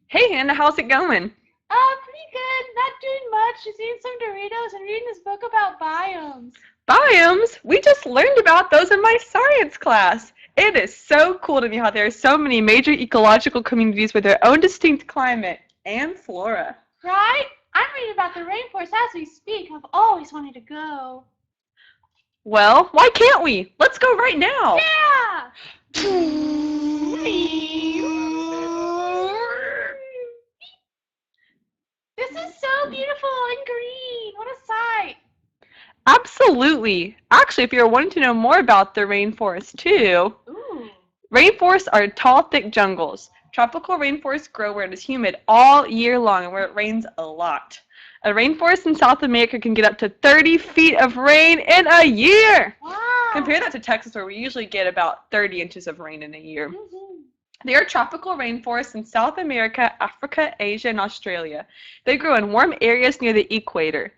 Hey Hannah, how's it going? Pretty good. Not doing much. Just eating some Doritos and reading this book about biomes. Biomes? We just learned about those in my science class. It is so cool to me how there are so many major ecological communities with their own distinct climate and flora. Right? I'm reading about the rainforest as we speak. I've always wanted to go. Well, why can't we? Let's go right now. Yeah! This is so beautiful and green. What a sight. Absolutely. Actually, if you're wanting to know more about the rainforest too, Ooh. rainforests are tall, thick jungles. Tropical rainforests grow where it is humid all year long and where it rains a lot. A rainforest in South America can get up to 30 feet of rain in a year. Wow. Compare that to Texas, where we usually get about 30 inches of rain in a year. Mhm. There are tropical rainforests in South America, Africa, Asia, and Australia. They grow in warm areas near the equator,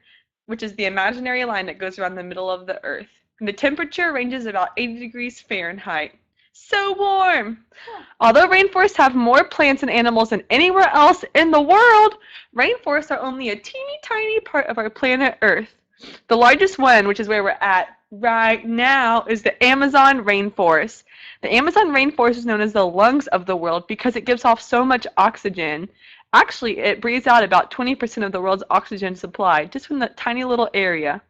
which is the imaginary line that goes around the middle of the Earth. And the temperature ranges about 80 degrees Fahrenheit. So warm! Huh. Although rainforests have more plants and animals than anywhere else in the world, rainforests are only a teeny tiny part of our planet Earth. The largest one, which is where we're at right now, is the Amazon rainforest. The Amazon rainforest is known as the lungs of the world because it gives off so much oxygen. Actually, it breathes out about 20% of the world's oxygen supply just from that tiny little area.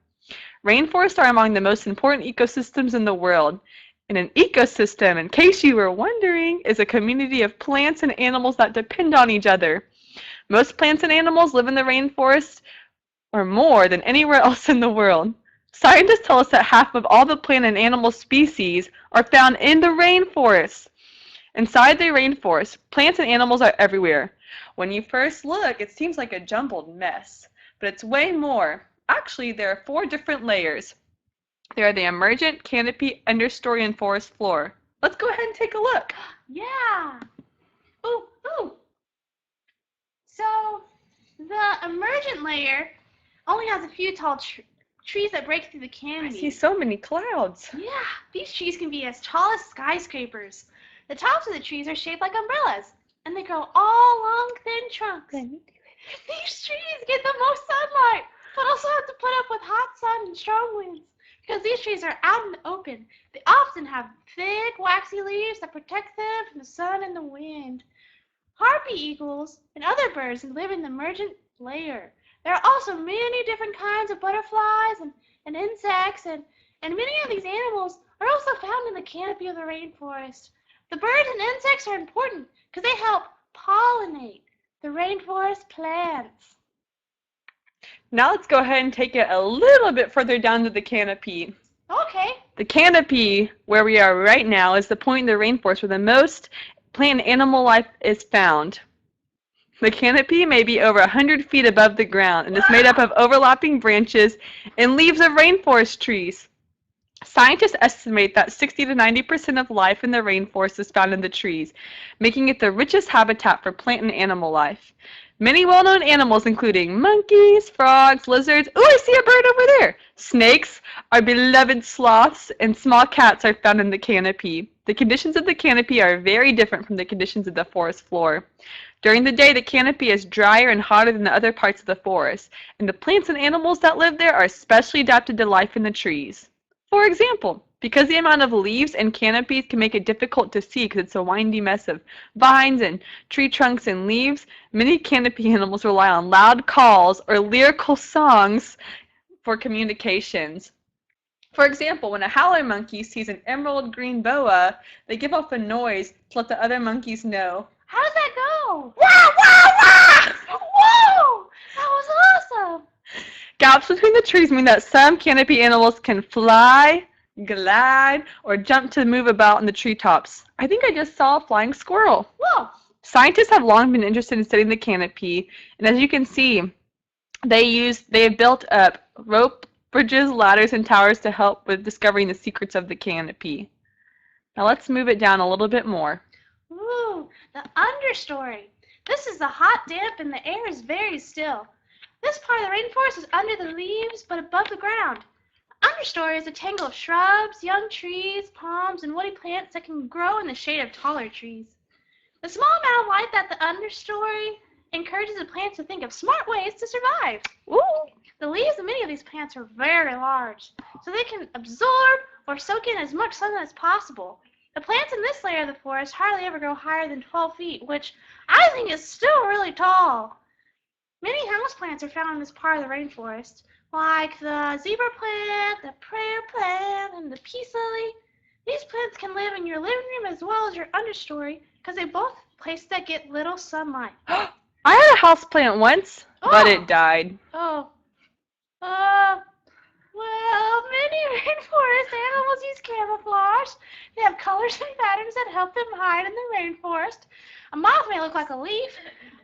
Rainforests are among the most important ecosystems in the world. And an ecosystem, in case you were wondering, is a community of plants and animals that depend on each other. Most plants and animals live in the rainforest or more than anywhere else in the world. Scientists tell us that half of all the plant and animal species are found in the rainforest. Inside the rainforest, plants and animals are everywhere. When you first look, it seems like a jumbled mess, but it's way more. Actually, there are four different layers. There are the emergent, canopy, understory, and forest floor. Let's go ahead and take a look. Yeah. Ooh, ooh. So, the emergent layer only has a few tall trees that break through the I see canopy. so many clouds. Yeah, these trees can be as tall as skyscrapers. The tops of the trees are shaped like umbrellas, and they grow all along thin trunks. These trees get the most sunlight, but also have to put up with hot sun and strong winds. Because these trees are out in the open, they often have thick, waxy leaves that protect them from the sun and the wind. Harpy eagles and other birds live in the emergent layer. There are also many different kinds of butterflies and insects, and many of these animals are also found in the canopy of the rainforest. The birds and insects are important because they help pollinate the rainforest plants. Now let's go ahead and take it a little bit further down to the canopy. Okay. The canopy, where we are right now, is the point in the rainforest where the most plant and animal life is found. The canopy may be over 100 feet above the ground and is made up of overlapping branches and leaves of rainforest trees. Scientists estimate that 60 to 90% of life in the rainforest is found in the trees, making it the richest habitat for plant and animal life. Many well-known animals, including monkeys, frogs, lizards, ooh, I see a bird over there, snakes, our beloved sloths, and small cats are found in the canopy. The conditions of the canopy are very different from the conditions of the forest floor. During the day, the canopy is drier and hotter than the other parts of the forest, and the plants and animals that live there are especially adapted to life in the trees. For example, because the amount of leaves and canopies can make it difficult to see because it's a windy mess of vines and tree trunks and leaves, many canopy animals rely on loud calls or lyrical songs for communications. For example, when a howler monkey sees an emerald green boa, they give off a noise to let the other monkeys know. How does that go? Wah, wah, wah! Whoa! That was awesome! Gaps between the trees mean that some canopy animals can fly, glide, or jump to move about in the treetops. I think I just saw a flying squirrel. Whoa! Scientists have long been interested in studying the canopy, and as you can see, they have built up rope bridges, ladders, and towers to help with discovering the secrets of the canopy. Now let's move it down a little bit more. Ooh, the understory. This is the hot damp and the air is very still. This part of the rainforest is under the leaves but above the ground. The understory is a tangle of shrubs, young trees, palms, and woody plants that can grow in the shade of taller trees. The small amount of light that the understory encourages the plants to think of smart ways to survive. Ooh. The leaves of many of these plants are very large, so they can absorb or soak in as much sun as possible. The plants in this layer of the forest hardly ever go higher than 12 feet, which I think is still really tall. Many houseplants are found in this part of the rainforest, like the zebra plant, the prayer plant, and the peace lily. These plants can live in your living room as well as your understory because they both places that get little sunlight. I had a house plant once, but Oh. it died. Oh. Well, many rainforest animals use camouflage. They have colors and patterns that help them hide in the rainforest. A moth may look like a leaf.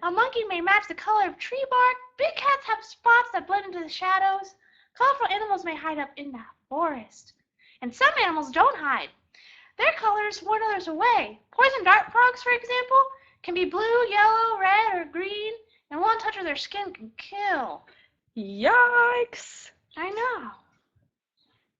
A monkey may match the color of tree bark. Big cats have spots that blend into the shadows. Colorful animals may hide up in the forest. And some animals don't hide. Their colors warn others away. Poison dart frogs, for example, can be blue, yellow, red, or green, and one touch of their skin can kill. Yikes. I know.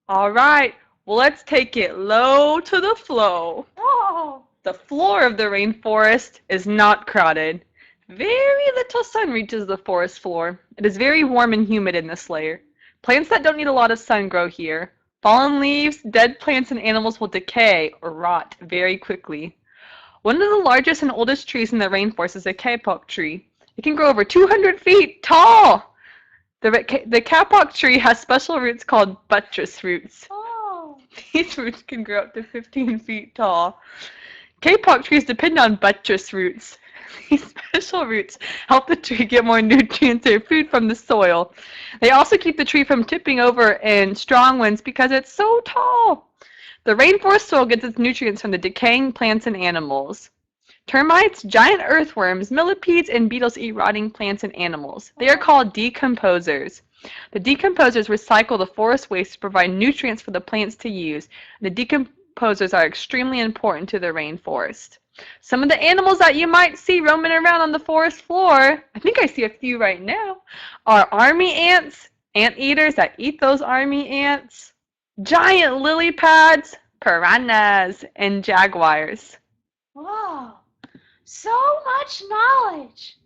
All right, well, let's take it low to the flow. Oh. The floor of the rainforest is not crowded. Very little sun reaches the forest floor. It is very warm and humid in this layer. Plants that don't need a lot of sun grow here. Fallen leaves, dead plants, and animals will decay or rot very quickly. One of the largest and oldest trees in the rainforest is a kapok tree. It can grow over 200 feet tall. The kapok tree has special roots called buttress roots. Oh. These roots can grow up to 15 feet tall. Kapok trees depend on buttress roots. These special roots help the tree get more nutrients or food from the soil. They also keep the tree from tipping over in strong winds because it's so tall. The rainforest soil gets its nutrients from the decaying plants and animals. Termites, giant earthworms, millipedes, and beetles eat rotting plants and animals. They are called decomposers. The decomposers recycle the forest waste to provide nutrients for the plants to use. The decomposers are extremely important to the rainforest. Some of the animals that you might see roaming around on the forest floor, I think I see a few right now, are army ants, anteaters that eat those army ants, giant lily pads, piranhas, and jaguars. Whoa. So much knowledge.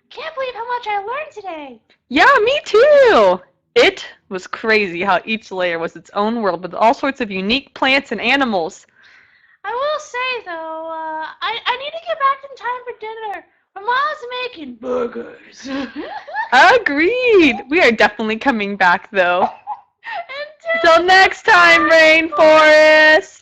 Can't believe how much I learned today. Yeah, me too! It was crazy how each layer was its own world with all sorts of unique plants and animals. I will say, though, I need to get back in time for dinner. My mom's making burgers. Agreed! We are definitely coming back, though. Until Till next time, Rainforest!